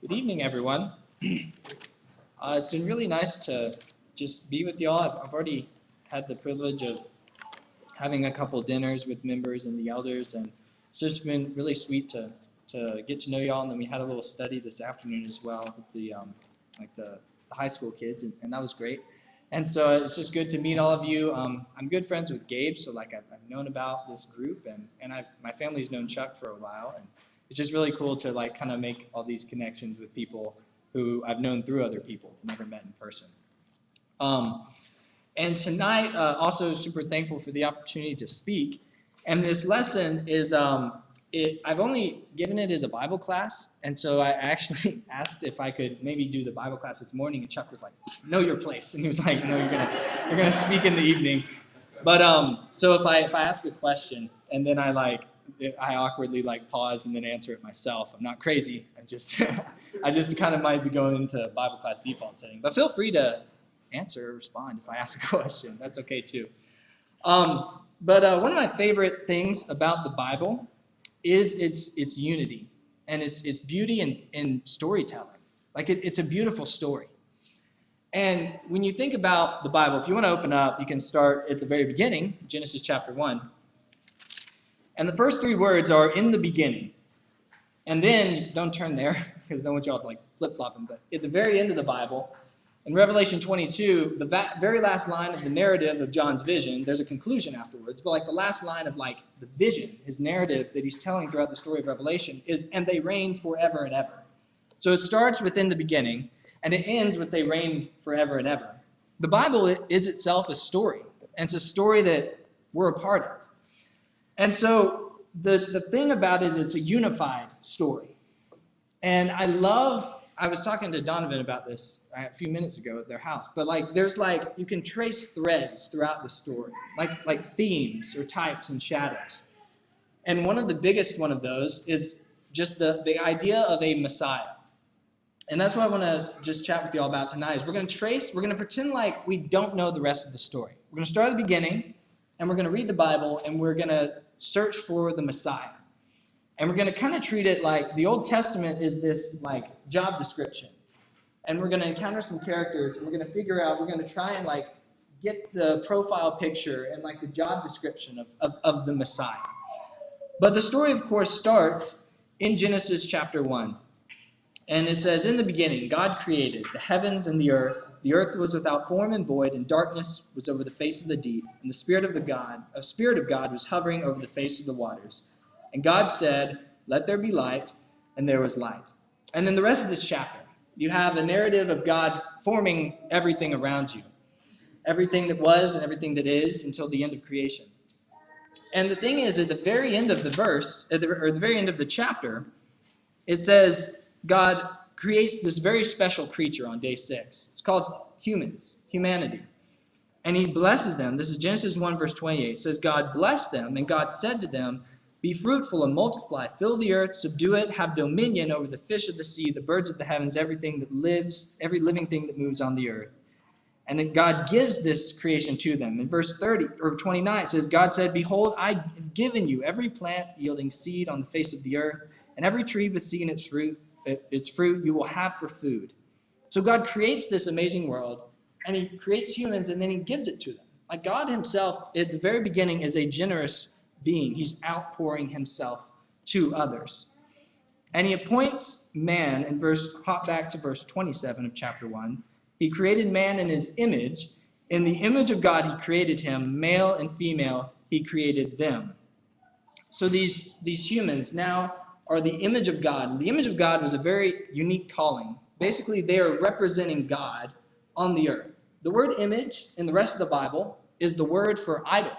Good evening, everyone. It's been really nice to just be with y'all. I've already had the privilege of having a couple dinners with members and the elders, and it's just been really sweet to get to know y'all. And then we had a little study this afternoon as well with the high school kids, and that was great. And so it's just good to meet all of you. I'm good friends with Gabe, so I've known about this group, and my family's known Chuck for a while, and it's just really cool to kind of make all these connections with people who I've known through other people, never met in person. And tonight, also super thankful for the opportunity to speak. And this lesson is, I've only given it as a Bible class, and so I actually asked if I could maybe do the Bible class this morning, and Chuck was like, "Know your place," and he was like, "No, you're gonna speak in the evening." But so if I ask a question and then I awkwardly pause and then answer it myself, I'm not crazy. I just kind of might be going into Bible class default setting. But feel free to answer or respond if I ask a question. That's okay too. But one of my favorite things about the Bible is its unity and its beauty in storytelling. It's a beautiful story. And when you think about the Bible, if you want to open up, you can start at the very beginning, Genesis chapter 1. And the first three words are "in the beginning." And then, don't turn there, because I don't want you all to flip-flop them, but at the very end of the Bible, in Revelation 22, the very last line of the narrative of John's vision, there's a conclusion afterwards, but the last line of the vision, his narrative that he's telling throughout the story of Revelation is, "and they reign forever and ever." So it starts with "in the beginning," and it ends with "they reigned forever and ever." The Bible is itself a story, and it's a story that we're a part of. And so the thing about it is it's a unified story. And I was talking to Donovan about this a few minutes ago at their house, but you can trace threads throughout the story, like themes or types and shadows. And one of the biggest one of those is just the idea of a Messiah. And that's what I want to just chat with you all about tonight. Is we're going to pretend like we don't know the rest of the story. We're going to start at the beginning, and we're going to read the Bible, and we're going to search for the Messiah. And we're going to kind of treat it like the Old Testament is this job description. And we're going to encounter some characters, and we're going to try and get the profile picture and the job description of the Messiah. But the story, of course, starts in Genesis chapter 1. And it says, "In the beginning, God created the heavens and the earth. The earth was without form and void, and darkness was over the face of the deep. And the Spirit of God was hovering over the face of the waters. And God said, 'Let there be light,' and there was light." And then the rest of this chapter, you have a narrative of God forming everything around you. Everything that was and everything that is until the end of creation. And the thing is, at the very end of the verse, or the very end of the chapter, it says God creates this very special creature on day 6. It's called humanity. And he blesses them. This is Genesis 1, verse 28. It says, "God blessed them, and God said to them, 'Be fruitful and multiply, fill the earth, subdue it, have dominion over the fish of the sea, the birds of the heavens, everything that lives, every living thing that moves on the earth.'" And then God gives this creation to them. In verse 30 or 29, it says, "God said, 'Behold, I have given you every plant yielding seed on the face of the earth, and every tree with seed in its fruit you will have for food.'" So God creates this amazing world, and he creates humans, and then he gives it to them. God himself, at the very beginning, is a generous being. He's outpouring himself to others. And he appoints man, hop back to verse 27 of chapter 1. "He created man in his image. In the image of God he created him, male and female he created them." So these humans now are the image of God. And the image of God was a very unique calling. Basically, they are representing God on the earth. The word image in the rest of the Bible is the word for idol.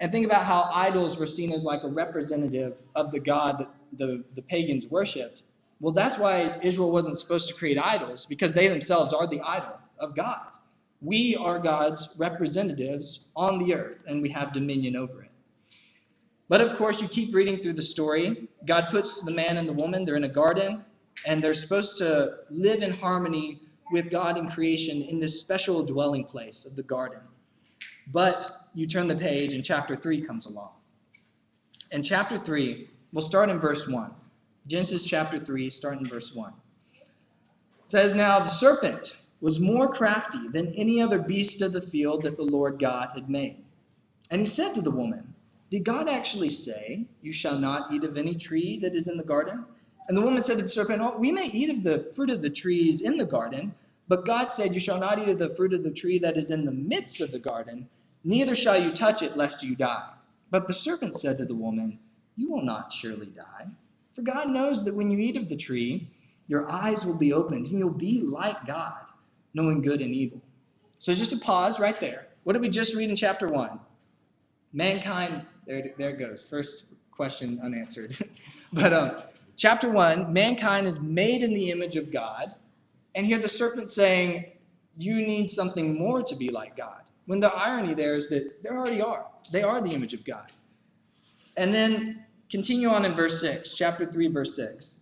And think about how idols were seen as a representative of the God that the pagans worshipped. Well, that's why Israel wasn't supposed to create idols, because they themselves are the idol of God. We are God's representatives on the earth, and we have dominion over it. But of course, you keep reading through the story. God puts the man and the woman, they're in a garden, and they're supposed to live in harmony with God in creation in this special dwelling place of the garden. But you turn the page and chapter 3 comes along. And chapter 3, we'll start in verse 1. Genesis chapter 3, starting in verse 1. says, "Now the serpent was more crafty than any other beast of the field that the Lord God had made. And he said to the woman, 'Did God actually say, you shall not eat of any tree that is in the garden?' And the woman said to the serpent, 'Oh, we may eat of the fruit of the trees in the garden, but God said, you shall not eat of the fruit of the tree that is in the midst of the garden, neither shall you touch it, lest you die.' But the serpent said to the woman, 'You will not surely die. For God knows that when you eat of the tree, your eyes will be opened, and you'll be like God, knowing good and evil.'" So just to pause right there. What did we just read in chapter 1? Mankind, there it goes. First question unanswered. But chapter 1, mankind is made in the image of God. And here the serpent saying, you need something more to be like God. When the irony there is that they already are. They are the image of God. And then continue on in verse 6, chapter 3, verse 6.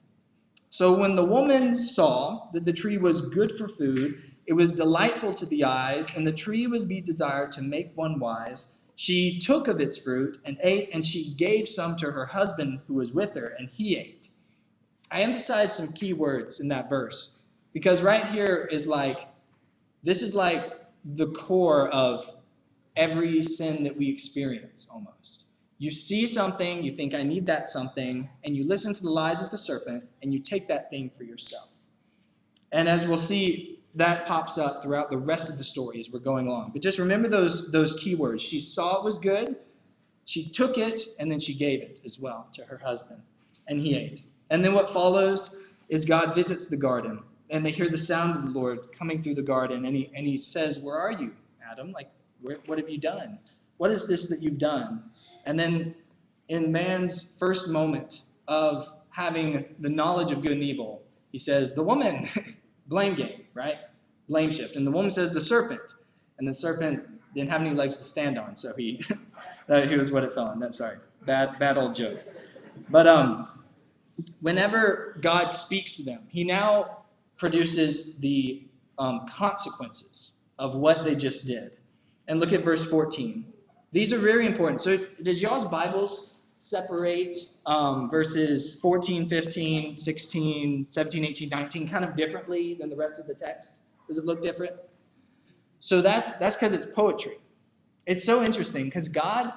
"So when the woman saw that the tree was good for food, it was delightful to the eyes, and the tree was be desired to make one wise, she took of its fruit and ate, and she gave some to her husband who was with her, and he ate." I emphasize some key words in that verse, because right here is this is like the core of every sin that we experience almost. You see something, you think, I need that something, and you listen to the lies of the serpent, and you take that thing for yourself. And as we'll see, that pops up throughout the rest of the story as we're going along. But just remember those key words. She saw it was good, she took it, and then she gave it as well to her husband, and he ate. And then what follows is God visits the garden, and they hear the sound of the Lord coming through the garden, and he says, "Where are you, Adam? What have you done? What is this that you've done?" And then in man's first moment of having the knowledge of good and evil, he says, "The woman," blame game, right? Blame shift. And the woman says, "The serpent." And the serpent didn't have any legs to stand on, so he was what it fell on. Sorry, bad old joke. But whenever God speaks to them, he now produces the consequences of what they just did. And look at verse 14. These are very important. So does y'all's Bibles separate verses 14, 15, 16, 17, 18, 19 kind of differently than the rest of the text? Does it look different? So that's because it's poetry. It's so interesting because God,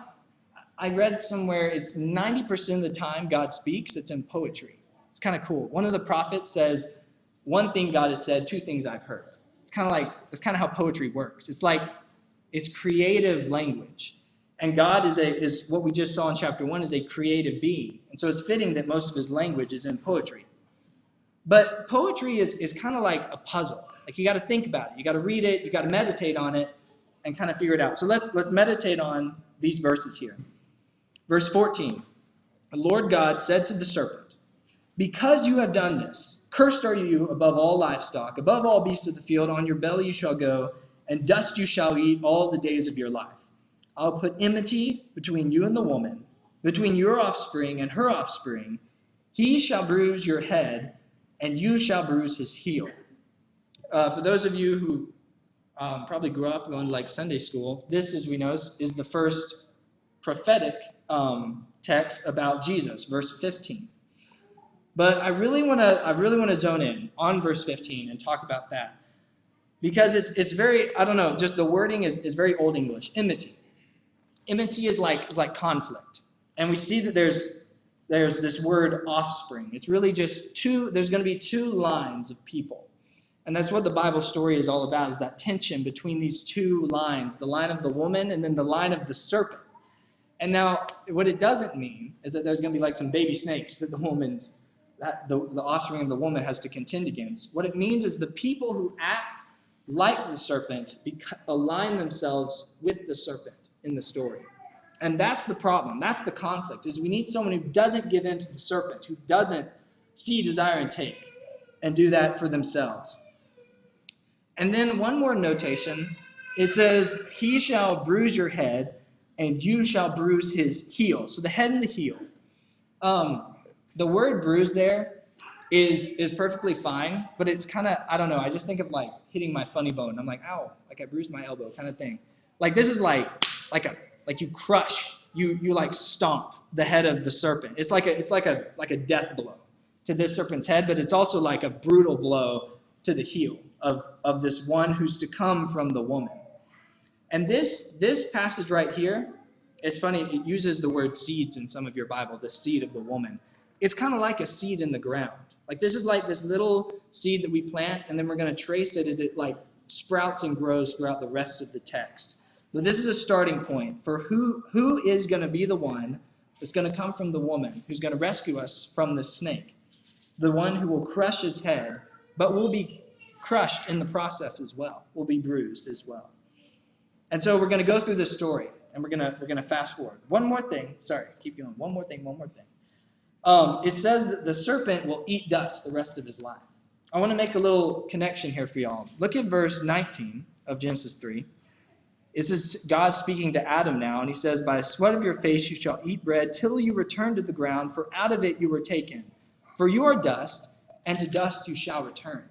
I read somewhere, it's 90% of the time God speaks, it's in poetry. It's kind of cool. One of the prophets says, one thing God has said, two things I've heard. It's kind of how poetry works. It's creative language. And God is what we just saw in chapter 1 is a creative being. And so it's fitting that most of his language is in poetry. But poetry is kind of like a puzzle. Like you got to think about it. You got to read it. You got to meditate on it and kind of figure it out. So let's meditate on these verses here. Verse 14. The Lord God said to the serpent, "Because you have done this, cursed are you above all livestock, above all beasts of the field. On your belly you shall go, and dust you shall eat all the days of your life. I'll put enmity between you and the woman, between your offspring and her offspring. He shall bruise your head, and you shall bruise his heel." For those of you who probably grew up going to Sunday school, this, as we know, is the first prophetic text about Jesus, verse 15. But I really want to zone in on verse 15 and talk about that. Because it's very, I don't know, just the wording is very Old English. Enmity. Enmity is like conflict. And we see that there's this word offspring. It's really just there's going to be two lines of people. And that's what the Bible story is all about, is that tension between these two lines, the line of the woman and then the line of the serpent. And now what it doesn't mean is that there's going to be some baby snakes that the offspring of the woman has to contend against. What it means is the people who act like the serpent align themselves with the serpent in the story. And that's the problem. That's the conflict, is we need someone who doesn't give in to the serpent, who doesn't see, desire, and take, and do that for themselves. And then one more notation. It says, "He shall bruise your head, and you shall bruise his heel." So the head and the heel. The word bruise there is perfectly fine, but it's kind of, I don't know, I just think of hitting my funny bone. I'm like, ow, I bruised my elbow kind of thing. This is like you crush, you stomp the head of the serpent. It's like a death blow to this serpent's head, but it's also like a brutal blow to the heel of this one who's to come from the woman. And this passage right here, it's funny, it uses the word seeds in some of your Bible, the seed of the woman. It's kind of like a seed in the ground. Like this is like this little seed that we plant, and then we're going to trace it as it like sprouts and grows throughout the rest of the text. But this is a starting point for who is going to be the one that's going to come from the woman, who's going to rescue us from the snake. The one who will crush his head, but will be crushed in the process as well, will be bruised as well. And so we're going to go through this story, and we're going to fast forward. One more thing. Sorry, keep going. One more thing. It says that the serpent will eat dust the rest of his life. I want to make a little connection here for y'all. Look at verse 19 of Genesis 3. This is God speaking to Adam now, and he says, "By the sweat of your face you shall eat bread till you return to the ground, for out of it you were taken. For you are dust, and to dust you shall return."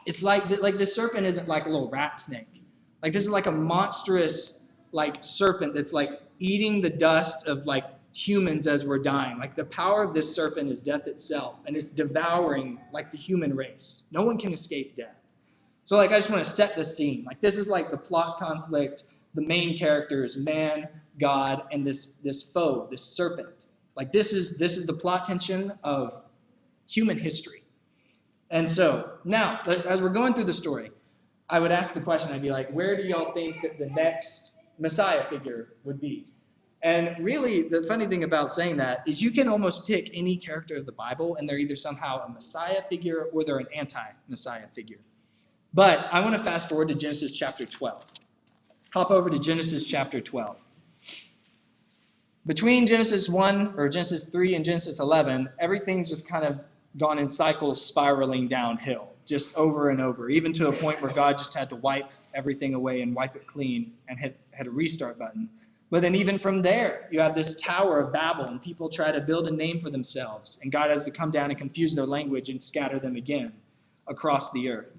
It's like this serpent isn't like a little rat snake. Like this is like a monstrous like serpent that's like eating the dust of like humans as we're dying. Like the power of this serpent is death itself, and it's devouring like the human race. No one can escape death. So like I just want to set the scene. Like this is like the plot conflict. The main characters, man, God, and this foe, this serpent. Like this is the plot tension of human history. And so now, as we're going through the story, I would ask the question, I'd be like, where do y'all think that the next Messiah figure would be? And really, the funny thing about saying that is you can almost pick any character of the Bible, and they're either somehow a Messiah figure or they're an anti-Messiah figure. But I want to fast forward to Genesis chapter 12. Hop over to Genesis chapter 12. Between Genesis 3 and Genesis 11, everything's just kind of gone in cycles spiraling downhill, just over and over, even to a point where God just had to wipe everything away and wipe it clean and had a restart button. But then even from there, you have this Tower of Babel, and people try to build a name for themselves, and God has to come down and confuse their language and scatter them again across the earth.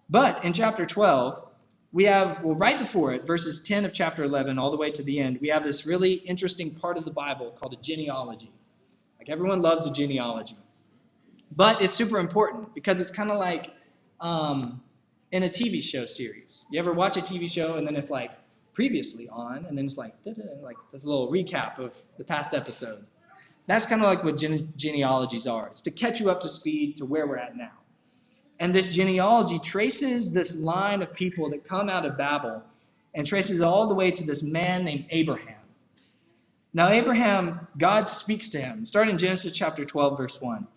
But in chapter 12, we have, right before it, verses 10 of chapter 11 all the way to the end, we have this really interesting part of the Bible called a genealogy. Like everyone loves a genealogy. But it's super important because it's kind of like in a TV show series. You ever watch a TV show and then it's like previously on, and then it's like there's a little recap of the past episode. That's kind of like what genealogies are. It's to catch you up to speed to where we're at now. And this genealogy traces this line of people that come out of Babel and traces all the way to this man named Abraham. Now Abraham, God speaks to him. Starting in Genesis chapter 12, verse 1.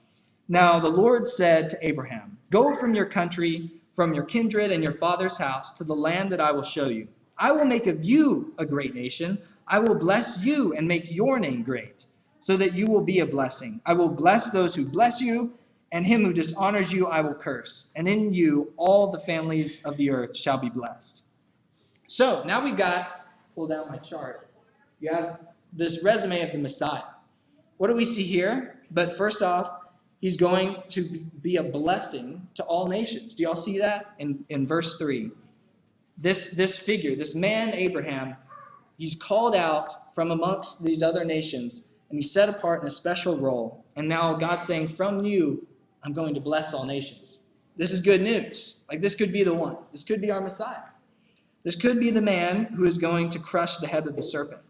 Now the Lord said to Abraham, "Go from your country, from your kindred and your father's house to the land that I will show you. I will make of you a great nation. I will bless you and make your name great, so that you will be a blessing. I will bless those who bless you, and him who dishonors you I will curse. And in you all the families of the earth shall be blessed." So now we got, pulled out my chart, you have this resume of the Messiah. What do we see here? But first off, he's going to be a blessing to all nations. Do y'all see that in verse 3? This figure, this man Abraham, he's called out from amongst these other nations, and he's set apart in a special role. And now God's saying, from you, I'm going to bless all nations. This is good news. Like this could be the one. This could be our Messiah. This could be the man who is going to crush the head of the serpent.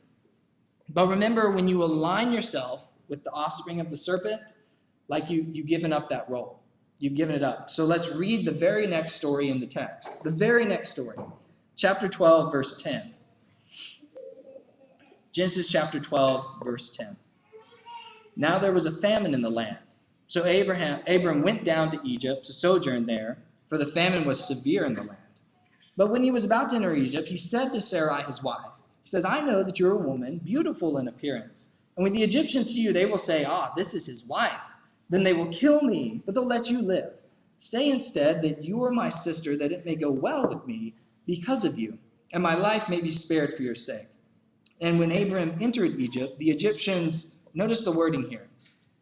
But remember, when you align yourself with the offspring of the serpent, like you've given up that role. You've given it up. So let's read the very next story in the text. The very next story. Chapter 12, verse 10. Genesis chapter 12, verse 10. Now there was a famine in the land. So Abram went down to Egypt to sojourn there, for the famine was severe in the land. But when he was about to enter Egypt, he said to Sarai his wife, he says, "I know that you're a woman, beautiful in appearance. And when the Egyptians see you, they will say, 'Ah, this is his wife.' Then they will kill me, but they'll let you live. Say instead that you are my sister, that it may go well with me because of you, and my life may be spared for your sake." And when Abram entered Egypt, the Egyptians, notice the wording here,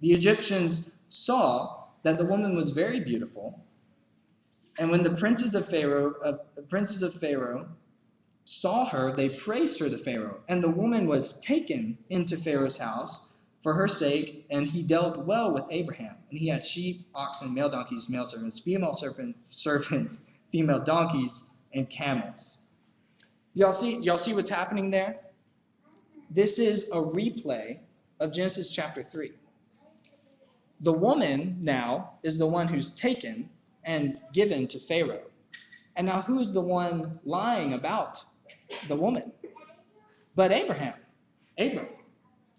the Egyptians saw that the woman was very beautiful. And when the princes of Pharaoh saw her, they praised her to Pharaoh. And the woman was taken into Pharaoh's house for her sake, and he dealt well with Abraham. And he had sheep, oxen, male donkeys, male servants, female servants, female donkeys, and camels. Y'all see what's happening there? This is a replay of Genesis chapter 3. The woman now is the one who's taken and given to Pharaoh. And now who's the one lying about the woman? But Abraham. Abram.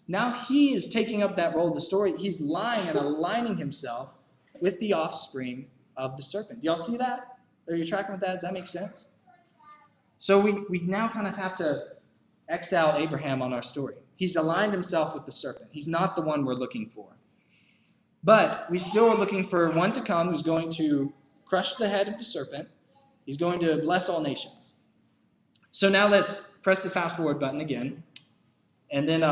Now he is taking up that role of the story. He's lying and aligning himself with the offspring of the serpent. Do y'all see that? Are you tracking with that? Does that make sense? So we now kind of have to X out Abraham on our story. He's aligned himself with the serpent. He's not the one we're looking for. But we still are looking for one to come who's going to crush the head of the serpent. He's going to bless all nations. So now let's press the fast forward button again. And then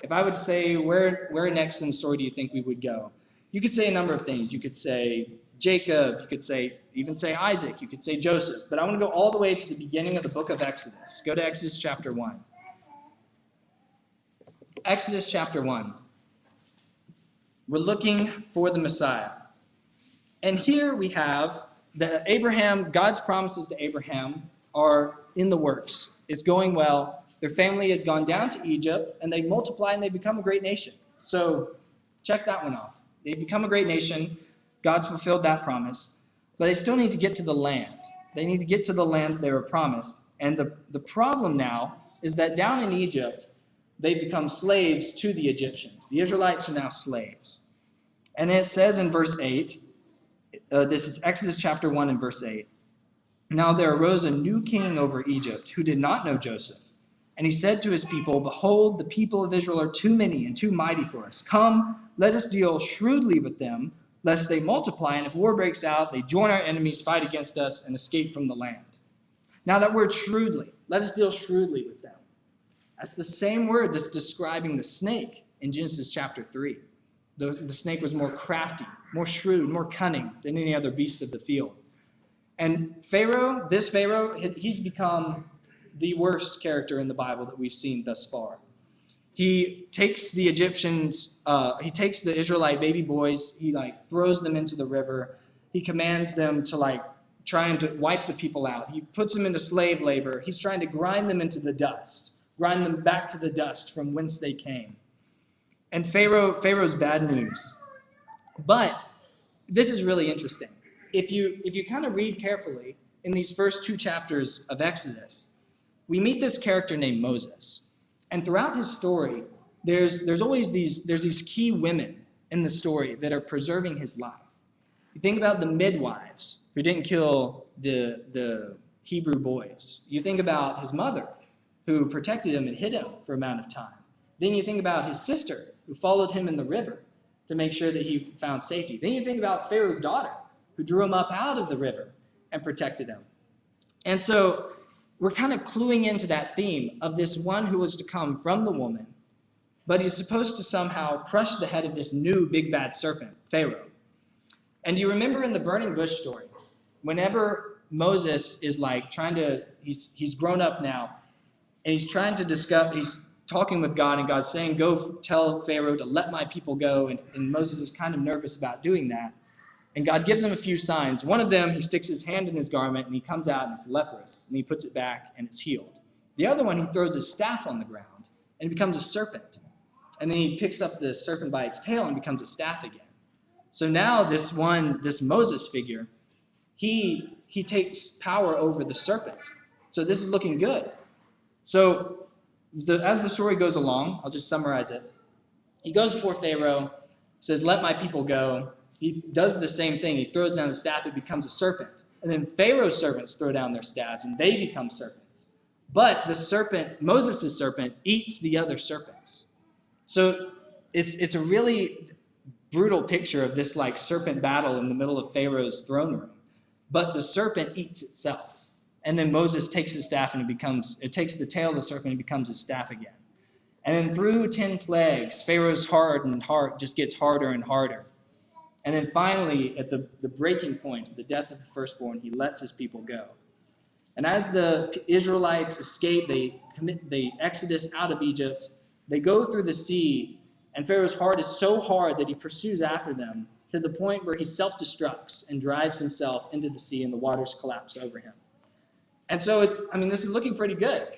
if I would say where next in the story do you think we would go? You could say a number of things. You could say Jacob. You could even say Isaac. You could say Joseph. But I want to go all the way to the beginning of the book of Exodus. Go to Exodus chapter 1. Exodus chapter 1. We're looking for the Messiah. And here we have God's promises to Abraham are in the works. It's going well. Their family has gone down to Egypt, and they multiply, and they become a great nation. So check that one off. They become a great nation. God's fulfilled that promise. But they still need to get to the land. They need to get to the land they were promised. And the problem now is that down in Egypt, they become slaves to the Egyptians. The Israelites are now slaves. And it says in verse 8, this is Exodus chapter 1 and verse 8. Now there arose a new king over Egypt who did not know Joseph. And he said to his people, behold, the people of Israel are too many and too mighty for us. Come, let us deal shrewdly with them, lest they multiply, and if war breaks out, they join our enemies, fight against us, and escape from the land. Now that word shrewdly, let us deal shrewdly with them. That's the same word that's describing the snake in Genesis chapter 3. The snake was more crafty, more shrewd, more cunning than any other beast of the field. And Pharaoh, he's become the worst character in the Bible that we've seen thus far. He takes the Egyptians, he takes the Israelite baby boys, he throws them into the river. He commands them to trying to wipe the people out. He puts them into slave labor. He's trying to grind them into the dust, grind them back to the dust from whence they came. And Pharaoh's bad news. But this is really interesting. If you kind of read carefully in these first 2 chapters of Exodus, we meet this character named Moses. And throughout his story, there's these key women in the story that are preserving his life. You think about the midwives who didn't kill the Hebrew boys. You think about his mother who protected him and hid him for a amount of time. Then you think about his sister who followed him in the river to make sure that he found safety. Then you think about Pharaoh's daughter who drew him up out of the river and protected him. And so we're kind of cluing into that theme of this one who was to come from the woman, but he's supposed to somehow crush the head of this new big bad serpent, Pharaoh. And you remember in the burning bush story, whenever Moses is he's grown up now, and he's trying to discuss, he's talking with God, and God's saying, go tell Pharaoh to let my people go, and Moses is kind of nervous about doing that. And God gives him a few signs. One of them, he sticks his hand in his garment, and he comes out, and it's leprous, and he puts it back, and it's healed. The other one, he throws his staff on the ground, and it becomes a serpent. And then he picks up the serpent by its tail and becomes a staff again. So now this Moses figure, he takes power over the serpent. So this is looking good. So as the story goes along, I'll just summarize it. He goes before Pharaoh, says, let my people go. He does the same thing. He throws down the staff, it becomes a serpent. And then Pharaoh's servants throw down their staffs, and they become serpents. But the serpent, Moses' serpent, eats the other serpents. So it's a really brutal picture of this serpent battle in the middle of Pharaoh's throne room. But the serpent eats itself. And then Moses takes the staff, and it takes the tail of the serpent and becomes his staff again. And then through 10 plagues, Pharaoh's hardened heart just gets harder and harder. And then finally, at the breaking point of the death of the firstborn, he lets his people go. And as the Israelites escape, they exodus out of Egypt. They go through the sea, And Pharaoh's heart is so hard that he pursues after them to the point where he self-destructs and drives himself into the sea and the waters collapse over him. And so this is looking pretty good.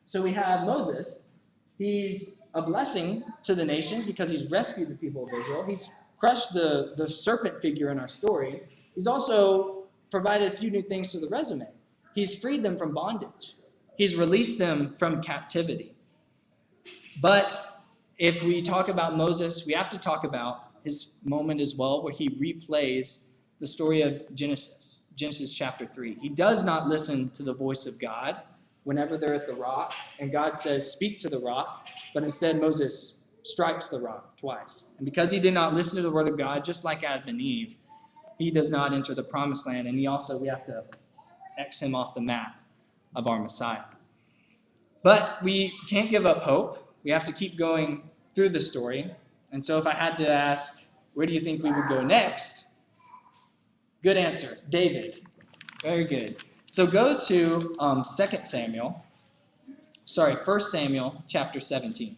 So we have Moses. He's a blessing to the nations because he's rescued the people of Israel. He's crushed the serpent figure in our story. He's also provided a few new things to the resume. He's freed them from bondage. He's released them from captivity. But if we talk about Moses, we have to talk about his moment as well where he replays the story of Genesis chapter 3. He does not listen to the voice of God whenever they're at the rock, and God says, speak to the rock, but instead Moses strikes the rock twice. And because he did not listen to the word of God, just like Adam and Eve, he does not enter the promised land, and we have to X him off the map of our Messiah. But we can't give up hope. We have to keep going through the story. And so if I had to ask, where do you think we would go next? Good answer, David. Very good. So go to 1 Samuel chapter 17.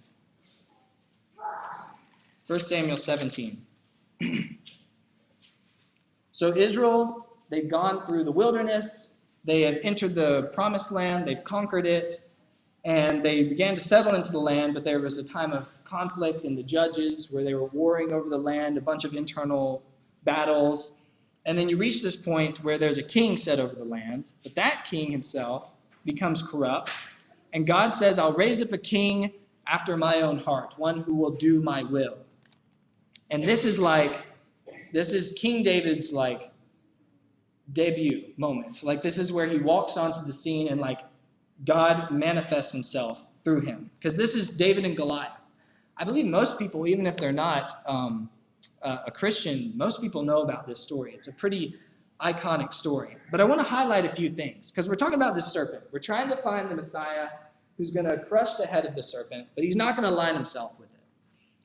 1 Samuel 17. So Israel, they've gone through the wilderness. They have entered the promised land. They've conquered it. And they began to settle into the land, but there was a time of conflict in the judges where they were warring over the land, a bunch of internal battles. And then you reach this point where there's a king set over the land, but that king himself becomes corrupt. And God says, I'll raise up a king after my own heart, one who will do my will. And this is King David's debut moment. This is where he walks onto the scene and God manifests himself through him. Because this is David and Goliath. I believe most people, even if they're not a Christian, most people know about this story. It's a pretty iconic story. But I want to highlight a few things, because we're talking about this serpent. We're trying to find the Messiah who's going to crush the head of the serpent, but he's not going to align himself with it.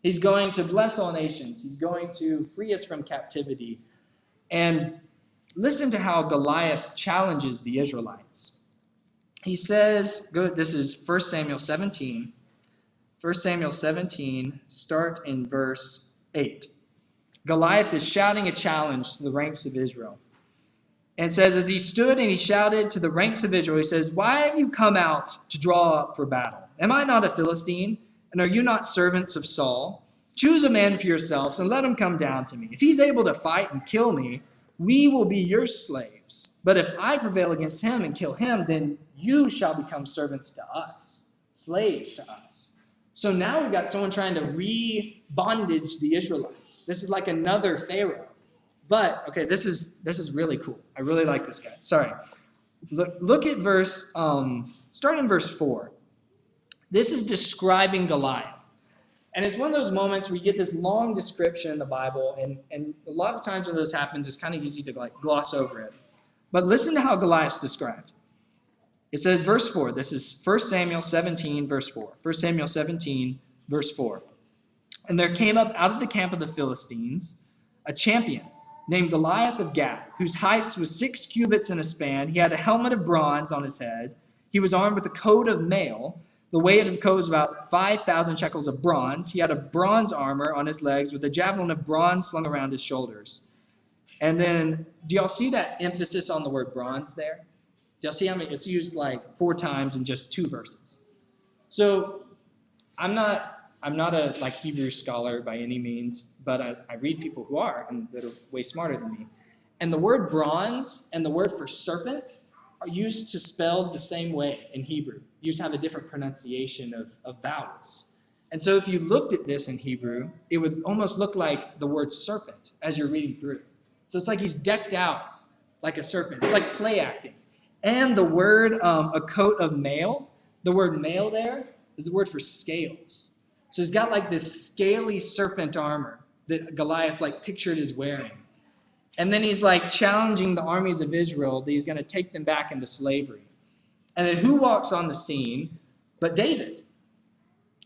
He's going to bless all nations. He's going to free us from captivity. And listen to how Goliath challenges the Israelites. He says, this is 1 Samuel 17. 1 Samuel 17, start in verse 8. Goliath is shouting a challenge to the ranks of Israel. And it says, as he stood and he shouted to the ranks of Israel, he says, why have you come out to draw up for battle? Am I not a Philistine? And are you not servants of Saul? Choose a man for yourselves and let him come down to me. If he's able to fight and kill me, we will be your slaves. But if I prevail against him and kill him, then you shall become servants to us, slaves to us. So now we've got someone trying to re-bondage the Israelites. This is like another Pharaoh. But, okay, this is really cool. I really like this guy. Sorry. Look at start in verse 4. This is describing Goliath. And it's one of those moments where you get this long description in the Bible, and a lot of times when this happens, it's kind of easy to gloss over it. But listen to how Goliath's described. It says, verse 4, this is 1 Samuel 17, verse 4. 1 Samuel 17, verse 4. And there came up out of the camp of the Philistines a champion named Goliath of Gath, whose height was 6 cubits and a span. He had a helmet of bronze on his head. He was armed with a coat of mail. The weight of the coat was about 5,000 shekels of bronze. He had a bronze armor on his legs with a javelin of bronze slung around his shoulders. And then, do y'all see that emphasis on the word bronze there? Do y'all see how many? It's used 4 times in just 2 verses. So I'm not a Hebrew scholar by any means, but I read people who are and that are way smarter than me. And the word bronze and the word for serpent are used to spell the same way in Hebrew. You just have a different pronunciation of vowels. And so if you looked at this in Hebrew, it would almost look like the word serpent as you're reading through. So it's like he's decked out like a serpent. It's like play acting. And the word, a coat of mail, the word mail there is the word for scales. So he's got this scaly serpent armor that Goliath pictured as wearing. And then he's challenging the armies of Israel that he's going to take them back into slavery. And then who walks on the scene but David?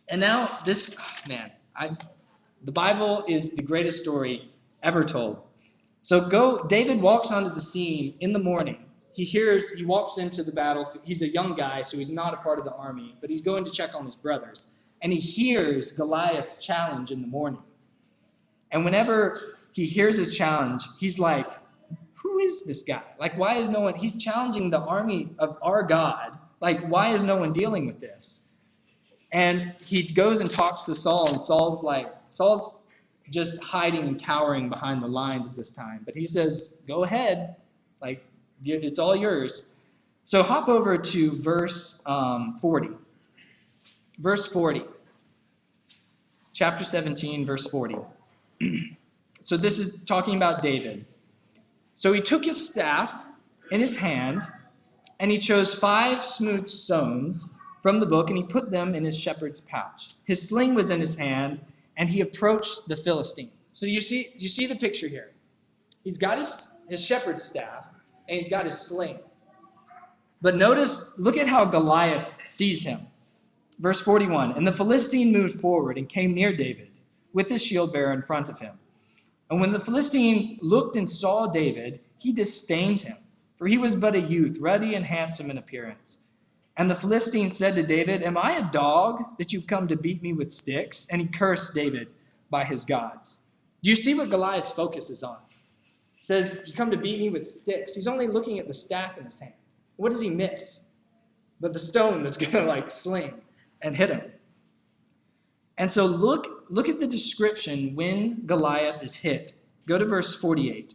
And now the Bible is the greatest story ever told. So David walks onto the scene in the morning. He walks into the battle. He's a young guy, so he's not a part of the army, but he's going to check on his brothers. and he hears Goliath's challenge in the morning. And whenever he hears his challenge, he's like, who is this guy? Like, why is no one, he's challenging the army of our God. Like, why is no one dealing with this? And he goes and talks to Saul, and Saul's just hiding and cowering behind the lines at this time. But he says, go ahead. Like, it's all yours. So hop over to verse 40. Verse 40. Chapter 17, verse 40. So this is talking about David. So he took his staff in his hand, and he chose 5 smooth stones from the book, and he put them in his shepherd's pouch. His sling was in his hand, and he approached the Philistine. So do you see the picture here? He's got his shepherd's staff, and he's got his sling. But look at how Goliath sees him. Verse 41, and the Philistine moved forward and came near David with his shield bearer in front of him. And when the Philistine looked and saw David, he disdained him, for he was but a youth, ruddy and handsome in appearance. And the Philistine said to David, am I a dog that you've come to beat me with sticks? And he cursed David by his gods. Do you see what Goliath's focus is on? He says, you come to beat me with sticks. He's only looking at the staff in his hand. What does he miss? But the stone that's going to sling and hit him. And so look at the description when Goliath is hit. Go to verse 48.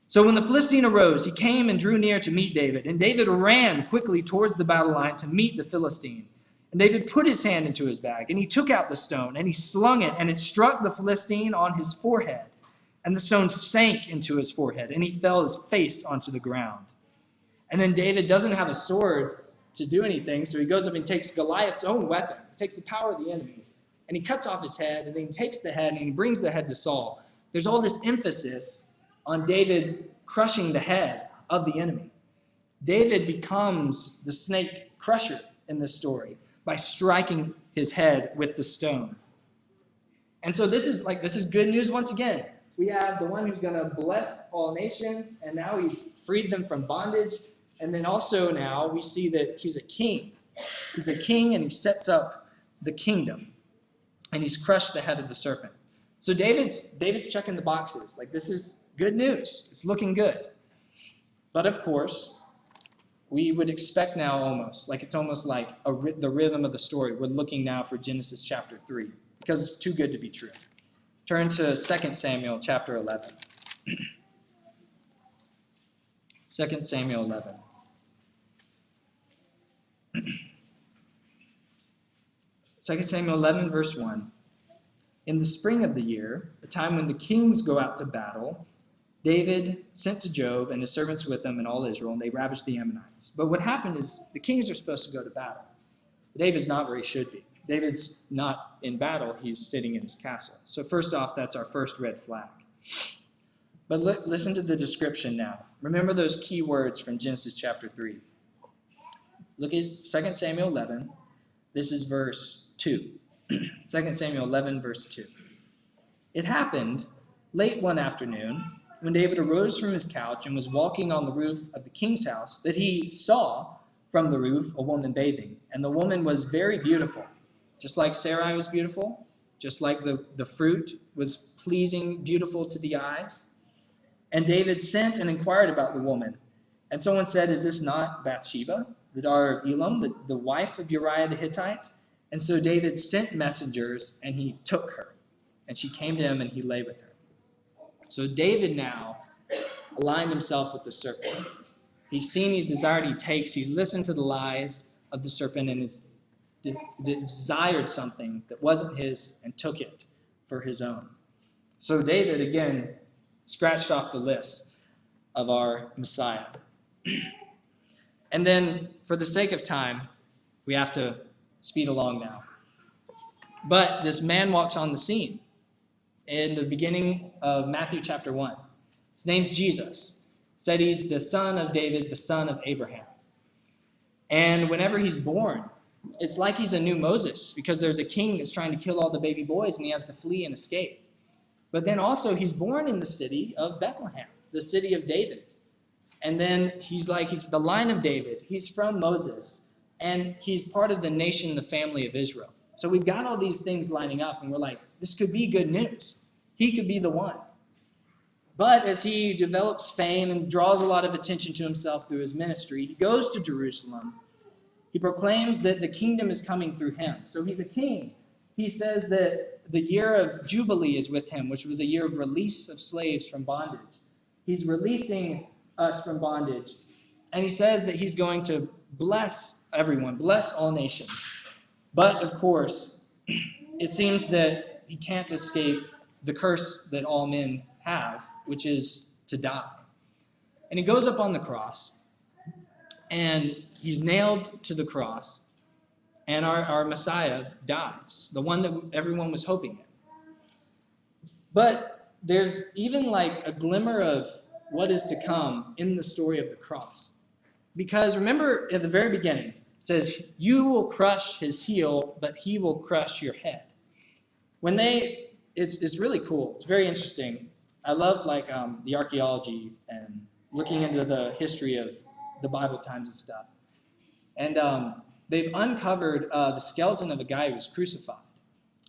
So when the Philistine arose, he came and drew near to meet David. And David ran quickly towards the battle line to meet the Philistine. And David put his hand into his bag, and he took out the stone, and he slung it, and it struck the Philistine on his forehead. And the stone sank into his forehead, and he fell his face onto the ground. And then David doesn't have a sword to do anything, so he goes up and takes Goliath's own weapon. He takes the power of the enemy, and he cuts off his head, and then he takes the head, and he brings the head to Saul. There's all this emphasis on David crushing the head of the enemy. David becomes the snake crusher in this story by striking his head with the stone. And so this is good news once again. We have the one who's going to bless all nations, and now he's freed them from bondage. And then also now we see that he's a king. He's a king, and he sets up the kingdom. And he's crushed the head of the serpent. So David's checking the boxes. This is good news. It's looking good. But of course, we would expect now it's almost like the rhythm of the story. We're looking now for Genesis chapter 3 because it's too good to be true. Turn to 2 Samuel chapter 11. 2 Samuel 11. 2 Samuel 11, verse 1. In the spring of the year, the time when the kings go out to battle, David sent to Joab and his servants with him and all Israel, and they ravaged the Ammonites. But what happened is the kings are supposed to go to battle. David's not where he should be. David's not in battle. He's sitting in his castle. So first off, that's our first red flag. But listen to the description now. Remember those key words from Genesis chapter 3. Look at 2 Samuel 11. This is verse 2. 2 Samuel 11, verse 2. It happened late one afternoon when David arose from his couch and was walking on the roof of the king's house that he saw from the roof a woman bathing. And the woman was very beautiful. Just like Sarai was beautiful, just like the fruit was pleasing, beautiful to the eyes. And David sent and inquired about the woman. And someone said, is this not Bathsheba, the daughter of Elam, the wife of Uriah the Hittite? And so David sent messengers, and he took her. And she came to him, and he lay with her. So David now aligned himself with the serpent. He's seen his desire he takes. He's listened to the lies of the serpent and has desired something that wasn't his and took it for his own. So David, again, scratched off the list of our Messiah. And then, for the sake of time, we have to speed along now. But this man walks on the scene in the beginning of Matthew chapter 1. His name's Jesus. Said he's the son of David, the son of Abraham. And whenever he's born, it's like he's a new Moses, because there's a king that's trying to kill all the baby boys, and he has to flee and escape. But then also he's born in the city of Bethlehem, the city of David. And then he's the line of David. He's from Moses, and he's part of the nation, the family of Israel. So we've got all these things lining up, and we're like, this could be good news. He could be the one. But as he develops fame and draws a lot of attention to himself through his ministry, he goes to Jerusalem. He proclaims that the kingdom is coming through him. So he's a king. He says that the year of Jubilee is with him, which was a year of release of slaves from bondage. He's releasing us from bondage. And he says that he's going to bless everyone, bless all nations. But, of course, it seems that he can't escape the curse that all men have, which is to die. And he goes up on the cross, and he's nailed to the cross, and our Messiah dies, the one that everyone was hoping in. But there's even like a glimmer of what is to come in the story of the cross. Because remember at the very beginning, it says, you will crush his heel, but he will crush your head. It's really cool. It's very interesting. I love the archaeology and looking into the history of the Bible times and stuff. And they've uncovered the skeleton of a guy who was crucified.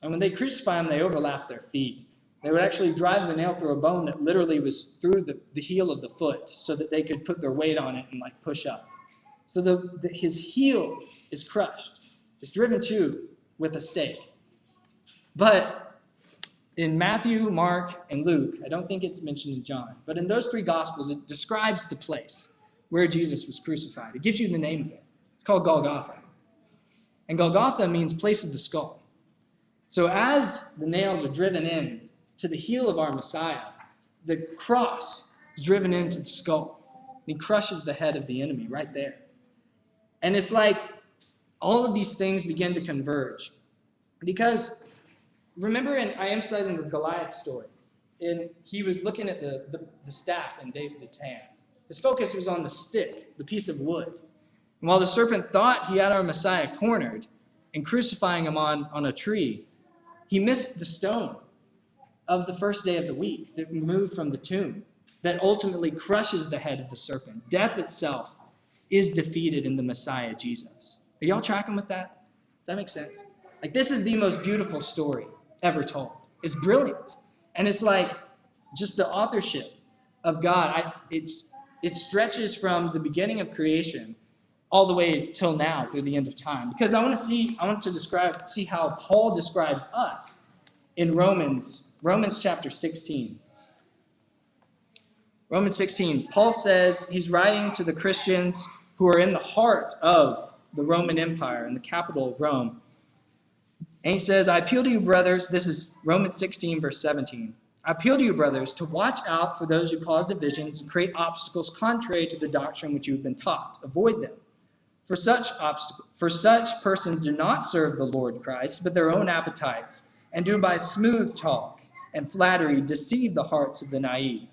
And when they crucify him, they overlap their feet. They would actually drive the nail through a bone that literally was through the heel of the foot so that they could put their weight on it and push up. So his heel is crushed. It's driven to with a stake. But in Matthew, Mark, and Luke, I don't think it's mentioned in John, but in those three Gospels, it describes the place where Jesus was crucified. It gives you the name of it. It's called Golgotha. And Golgotha means place of the skull. So as the nails are driven in to the heel of our Messiah, the cross is driven into the skull. And he crushes the head of the enemy right there. And it's like all of these things begin to converge. Because remember, I emphasized in the Goliath story, and he was looking at the staff in David's hand. His focus was on the stick, the piece of wood. And while the serpent thought he had our Messiah cornered and crucifying him on a tree, he missed the stone of the first day of the week that removed from the tomb that ultimately crushes the head of the serpent. Death itself is defeated in the Messiah, Jesus. Are y'all tracking with that? Does that make sense? This is the most beautiful story ever told. It's brilliant. And it's just the authorship of God. It stretches from the beginning of creation all the way till now through the end of time. Because I want to see how Paul describes us in Romans chapter 16. Romans 16, Paul says he's writing to the Christians who are in the heart of the Roman Empire, in the capital of Rome. And he says, I appeal to you, brothers, this is Romans 16, verse 17. I appeal to you, brothers, to watch out for those who cause divisions and create obstacles contrary to the doctrine which you have been taught. Avoid them. For such persons do not serve the Lord Christ, but their own appetites, and do by smooth talk and flattery deceive the hearts of the naive.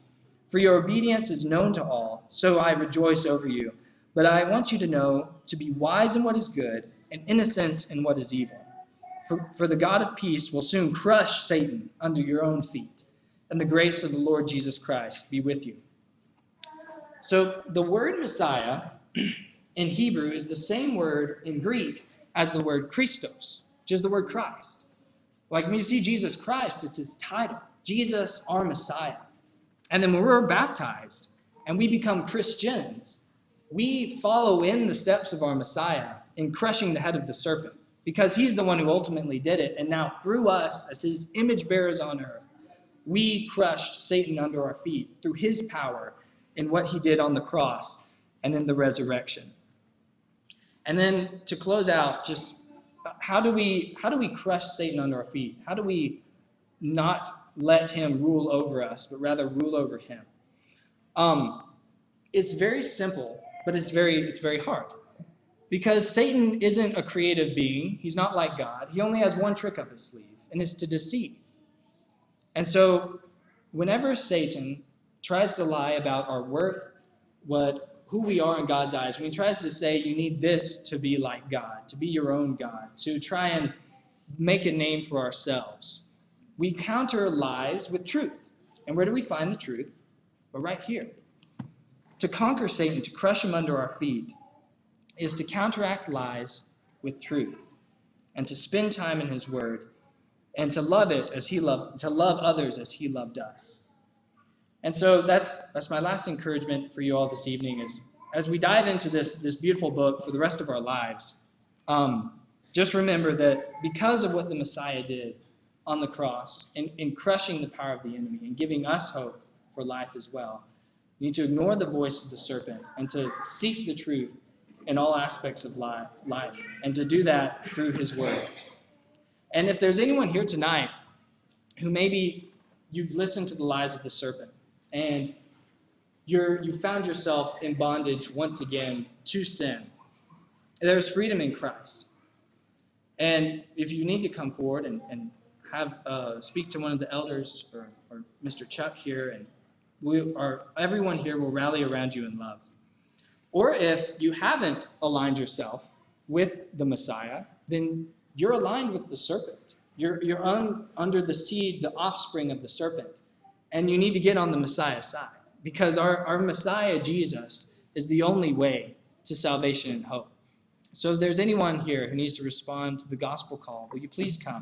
For your obedience is known to all, so I rejoice over you. But I want you to know to be wise in what is good and innocent in what is evil. For the God of peace will soon crush Satan under your own feet, and the grace of the Lord Jesus Christ be with you. So the word Messiah in Hebrew is the same word in Greek as the word Christos, which is the word Christ. When you see Jesus Christ, it's his title, Jesus, our Messiah. And then when we're baptized and we become Christians, we follow in the steps of our Messiah in crushing the head of the serpent, because he's the one who ultimately did it. And now through us, as his image bearers on earth, we crush Satan under our feet through his power in what he did on the cross and in the resurrection. And then to close out, just how do we crush Satan under our feet? How do we not let him rule over us, but rather rule over him? It's very simple, but it's very hard. Because Satan isn't a creative being. He's not like God. He only has one trick up his sleeve, and it's to deceive. And so whenever Satan tries to lie about our worth, who we are in God's eyes, when he tries to say you need this to be like God, to be your own God, to try and make a name for ourselves, we counter lies with truth. And where do we find the truth? Well, right here. To conquer Satan, to crush him under our feet, is to counteract lies with truth. and to spend time in his word and to love it as he loved, to love others as he loved us. And so that's my last encouragement for you all this evening is as we dive into this beautiful book for the rest of our lives, just remember that because of what the Messiah did on the cross in crushing the power of the enemy and giving us hope for life as well, you need to ignore the voice of the serpent and to seek the truth in all aspects of life and to do that through his word. And if there's anyone here tonight who maybe you've listened to the lies of the serpent and you found yourself in bondage once again to sin, there's freedom in Christ. And if you need to come forward and have speak to one of the elders or Mr. Chuck here, and everyone here will rally around you in love. Or if you haven't aligned yourself with the Messiah, then you're aligned with the serpent. You're under the seed, the offspring of the serpent. And you need to get on the Messiah's side. Because our Messiah, Jesus, is the only way to salvation and hope. So if there's anyone here who needs to respond to the gospel call, will you please come?